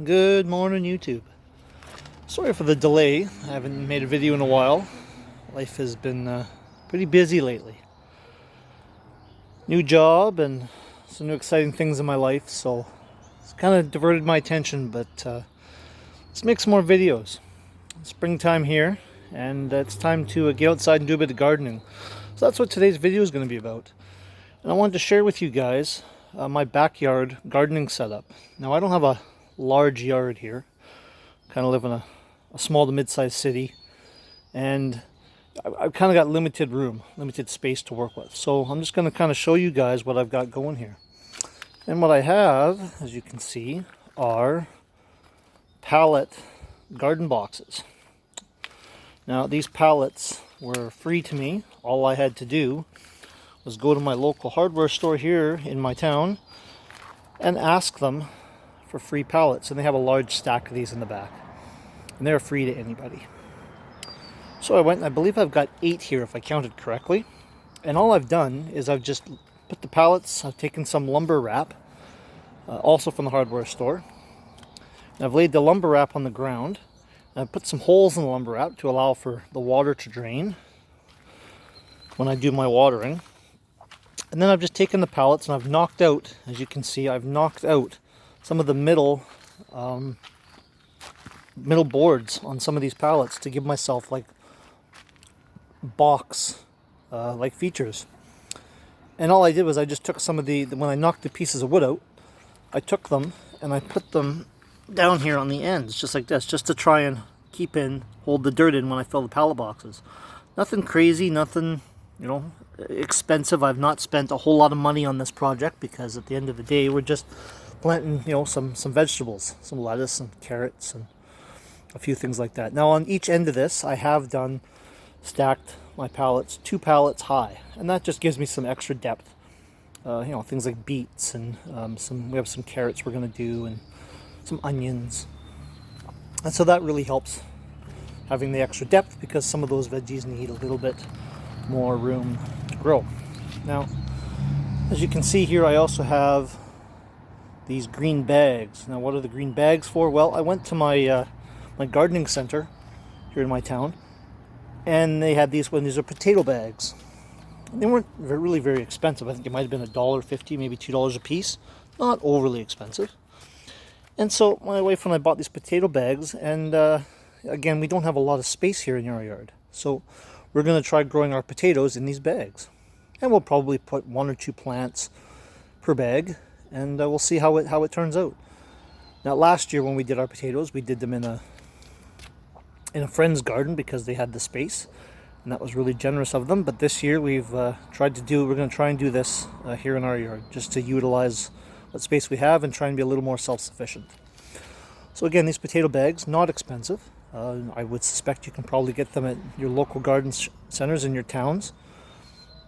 Good morning, YouTube. Sorry for the delay. I haven't made a video in a while. Life has been pretty busy lately. New job and some new exciting things in my life, so it's kind of diverted my attention, but let's make some more videos. Springtime here, and it's time to get outside and do a bit of gardening. So that's what today's video is going to be about. And I wanted to share with you guys my backyard gardening setup. Now, I don't have a large yard here. Kind of live in a small to mid-sized city, and I've kind of got limited room, limited space to work with. So I'm just going to kind of show you guys what I've got going here. And what I have, as you can see, are pallet garden boxes. Now, these pallets were free to me. All I had to do was go to my local hardware store here in my town and ask them for free pallets, and they have a large stack of these in the back, and they're free to anybody. So I went, and I believe I've got 8 here if I counted correctly, and all I've done is I've just put the pallets, I've taken some lumber wrap, also from the hardware store, and I've laid the lumber wrap on the ground, and I've put some holes in the lumber wrap to allow for the water to drain when I do my watering. And then I've just taken the pallets and I've knocked out, as you can see, I've knocked out some of the middle boards on some of these pallets to give myself like box like features. And all I did was I just took some of when I knocked the pieces of wood out, I took them and I put them down here on the ends, just like this, just to try and hold the dirt in when I fill the pallet boxes. Nothing crazy, nothing, expensive. I've not spent a whole lot of money on this project because at the end of the day, we're just planting, some vegetables, some lettuce and carrots and a few things like that. Now, on each end of this, I have stacked my pallets 2 pallets high, and that just gives me some extra depth. Things like beets and we have some carrots we're going to do, and some onions, and so that really helps having the extra depth because some of those veggies need a little bit more room to grow. Now, as you can see here, I also have these green bags. Now, what are the green bags for? Well, I went to my my gardening center here in my town, and they had these these are potato bags. They weren't really very expensive. I think it might have been $1.50, maybe $2 a piece. Not overly expensive. And so my wife and I bought these potato bags, and again, we don't have a lot of space here in our yard, so we're going to try growing our potatoes in these bags, and we'll probably put 1 or 2 plants per bag, and we'll see how it turns out. Now, last year when we did our potatoes, we did them in a friend's garden because they had the space, and that was really generous of them. But this year we're going to try and do this here in our yard, just to utilize what space we have and try and be a little more self-sufficient. So again, these potato bags, not expensive. I would suspect you can probably get them at your local garden centers in your towns.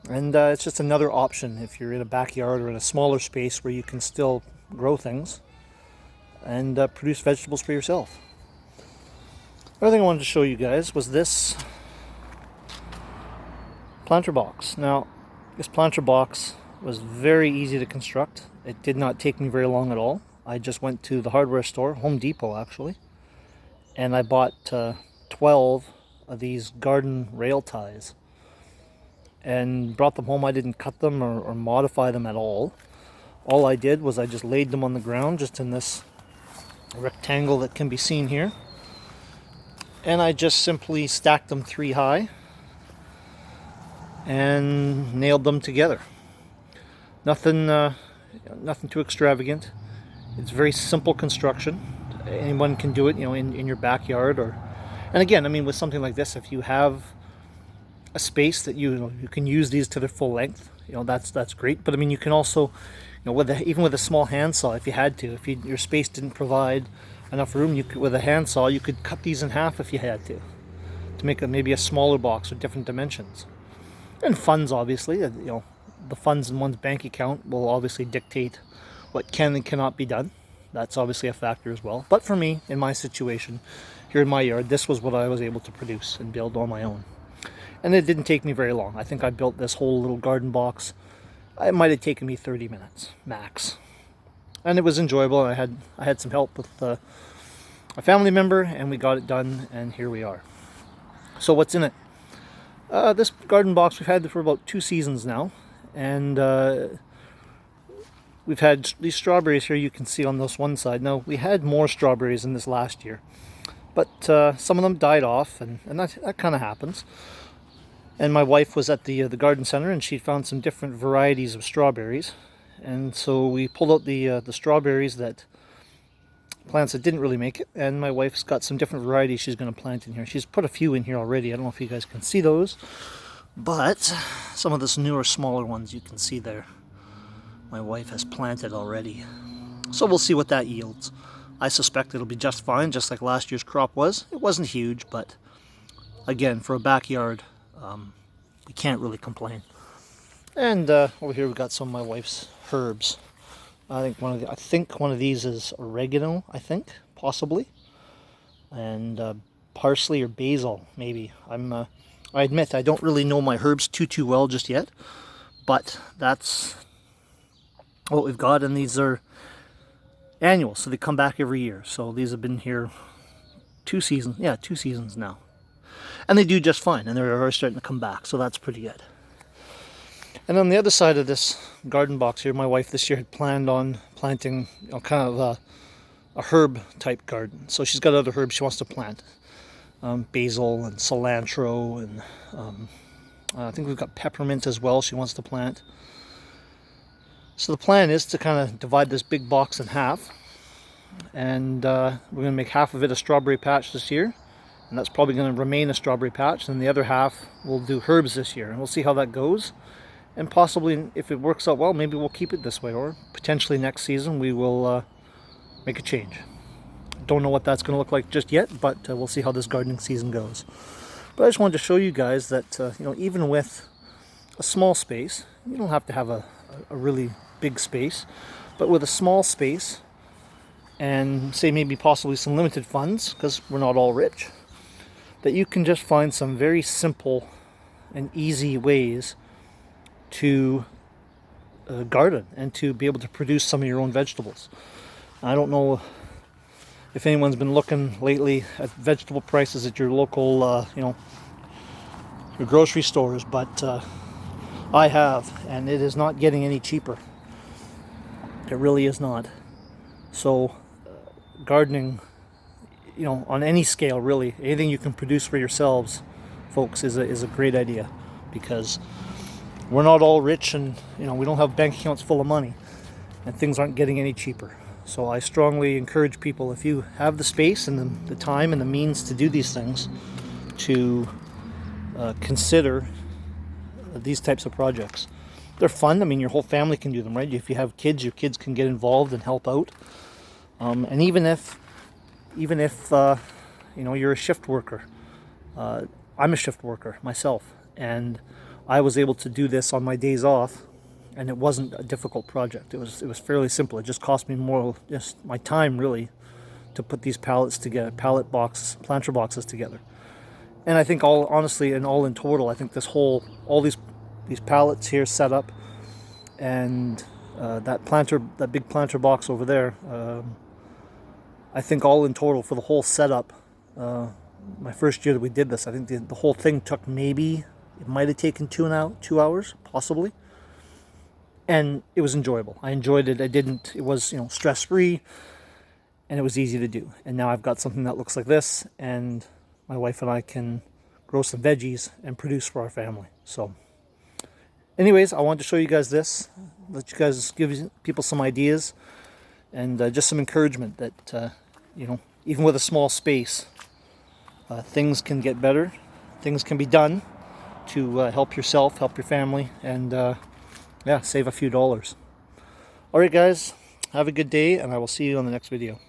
And it's just another option if you're in a backyard or in a smaller space where you can still grow things and produce vegetables for yourself. Another thing I wanted to show you guys was this planter box. Now, this planter box was very easy to construct. It did not take me very long at all. I just went to the hardware store, Home Depot actually, and I bought 12 of these garden rail ties and brought them home. I didn't cut them or modify them at all. All I did was I just laid them on the ground, just in this rectangle that can be seen here, and I just simply stacked them 3 high and nailed them together. Nothing too extravagant. It's very simple construction. Anyone can do it, in your backyard, and again, I mean, with something like this, if you have a space that you can use these to their full length, that's great. But I mean, you can also, even with a small handsaw, if you had to, if your space didn't provide enough room, with a handsaw you could cut these in half if you had to make maybe a smaller box with different dimensions. And funds, obviously, the funds in one's bank account will obviously dictate what can and cannot be done. That's obviously a factor as well. But for me, in my situation, here in my yard, this was what I was able to produce and build on my own. And it didn't take me very long. I think I built this whole little garden box. It might have taken me 30 minutes, max. and it was enjoyable. And I had some help with a family member, and we got it done, and here we are. So what's in it? This garden box we've had for about 2 seasons now, and we've had these strawberries here you can see on this one side. Now, we had more strawberries in this last year, but some of them died off, and that kind of happens. And my wife was at the garden center, and she found some different varieties of strawberries, and so we pulled out the strawberries that plants that didn't really make it, and my wife's got some different varieties she's going to plant in here. She's put a few in here already. I don't know if you guys can see those, but some of the newer, smaller ones you can see there. My wife has planted already. So we'll see what that yields. I suspect it'll be just fine, just like last year's crop was. It wasn't huge, but again, for a backyard, we can't really complain. And over here we've got some of my wife's herbs. I think one of these is oregano, possibly, and parsley or basil, maybe. I admit I don't really know my herbs too well just yet, but that's what we've got, and these are annual, so they come back every year. So these have been here 2 seasons, 2 seasons now, and they do just fine, and they're already starting to come back, so that's pretty good. And on the other side of this garden box here, my wife this year had planned on planting, kind of a herb type garden. So she's got other herbs she wants to plant, basil and cilantro, and I think we've got peppermint as well she wants to plant. So the plan is to kind of divide this big box in half, and we're going to make half of it a strawberry patch this year, and that's probably going to remain a strawberry patch, and the other half we'll do herbs this year, and we'll see how that goes. And possibly, if it works out well, maybe we'll keep it this way, or potentially next season we will make a change. Don't know what that's going to look like just yet, but we'll see how this gardening season goes. But I just wanted to show you guys that even with a small space, you don't have to have a really big space, but with a small space and say maybe possibly some limited funds, because we're not all rich, that you can just find some very simple and easy ways to garden and to be able to produce some of your own vegetables. I don't know if anyone's been looking lately at vegetable prices at your local, your grocery stores, but I have, and it is not getting any cheaper. It really is not. So gardening, on any scale, really, anything you can produce for yourselves, folks, is a great idea, because we're not all rich, and we don't have bank accounts full of money, and things aren't getting any cheaper. So I strongly encourage people, if you have the space and the time and the means to do these things, to consider these types of projects. They're fun. I mean, your whole family can do them, right? If you have kids, your kids can get involved and help out. And even if you're a shift worker, I'm a shift worker myself, and I was able to do this on my days off, and it wasn't a difficult project. It was fairly simple. It just cost me more, just my time really, to put these pallets together, planter boxes together. And I think all in total, I think all these pallets here set up, and that big planter box over there, I think all in total for the whole setup, my first year that we did this, I think the whole thing took it might have taken 2 hours, possibly. And it was enjoyable. I enjoyed it. It was, stress-free, and it was easy to do. And now I've got something that looks like this, and my wife and I can grow some veggies and produce for our family. So anyways, I wanted to show you guys this, let you guys give people some ideas, and just some encouragement that, even with a small space, things can get better. Things can be done to help yourself, help your family, and save a few dollars. Alright guys, have a good day, and I will see you on the next video.